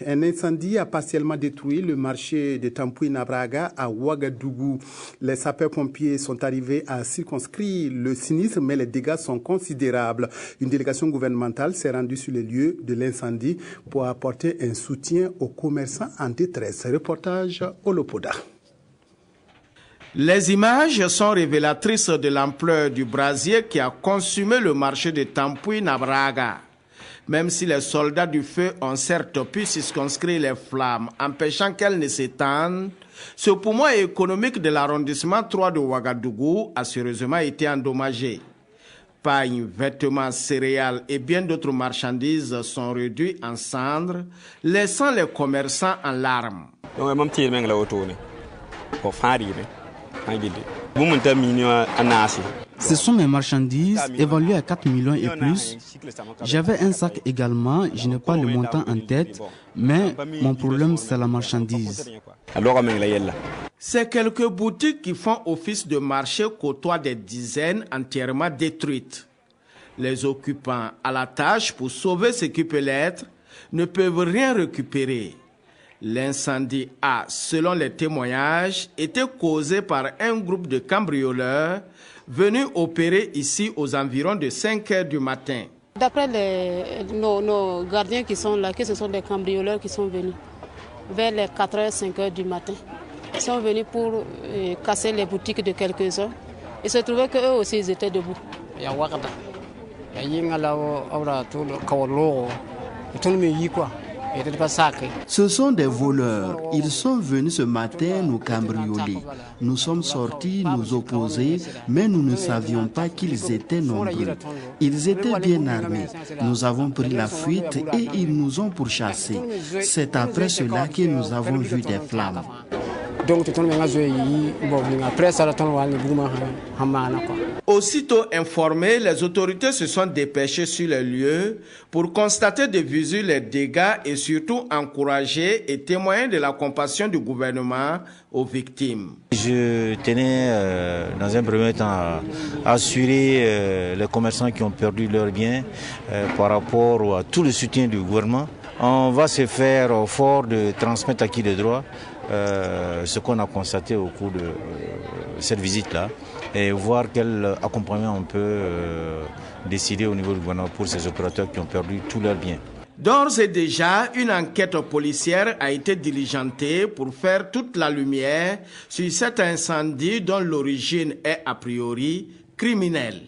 Un incendie a partiellement détruit le marché de Tampuy-Nabraga à Ouagadougou. Les sapeurs-pompiers sont arrivés à circonscrire le sinistre, mais les dégâts sont considérables. Une délégation gouvernementale s'est rendue sur les lieux de l'incendie pour apporter un soutien aux commerçants en détresse. Reportage Olopoda. Les images sont révélatrices de l'ampleur du brasier qui a consumé le marché de Tampuy-Nabraga. Même si les soldats du feu ont certes pu circonscrire les flammes, empêchant qu'elles ne s'étendent, ce poumon économique de l'arrondissement 3 de Ouagadougou a sérieusement été endommagé. Paille, vêtements, céréales et bien d'autres marchandises sont réduits en cendres, laissant les commerçants en larmes. Ce sont mes marchandises évaluées à 4 millions et plus. J'avais un sac également, je n'ai pas le montant en tête, mais mon problème c'est la marchandise. Ces quelques boutiques qui font office de marché côtoient des dizaines entièrement détruites. Les occupants à la tâche pour sauver ce qui peut l'être ne peuvent rien récupérer. L'incendie a, selon les témoignages, été causé par un groupe de cambrioleurs venus opérer ici aux environs de 5 heures du matin. D'après nos gardiens qui sont là, que ce sont des cambrioleurs qui sont venus vers les 4 heures, 5 heures du matin. Ils sont venus pour casser les boutiques de quelques-uns. Il se trouvait qu'eux aussi ils étaient debout. Ce sont des voleurs. Ils sont venus ce matin nous cambrioler. Nous sommes sortis nous opposer, mais nous ne savions pas qu'ils étaient nombreux. Ils étaient bien armés. Nous avons pris la fuite et ils nous ont pourchassés. C'est après cela que nous avons vu des flammes. Aussitôt informés, les autorités se sont dépêchées sur les lieux pour constater de visu les dégâts et surtout encourager et témoigner de la compassion du gouvernement aux victimes. Je tenais dans un premier temps à assurer les commerçants qui ont perdu leurs biens par rapport à tout le soutien du gouvernement. On va se faire fort de transmettre à qui de droit ce qu'on a constaté au cours de cette visite-là et voir quel accompagnement on peut décider au niveau du gouvernement pour ces opérateurs qui ont perdu tous leurs biens. D'ores et déjà, une enquête policière a été diligentée pour faire toute la lumière sur cet incendie dont l'origine est a priori criminelle.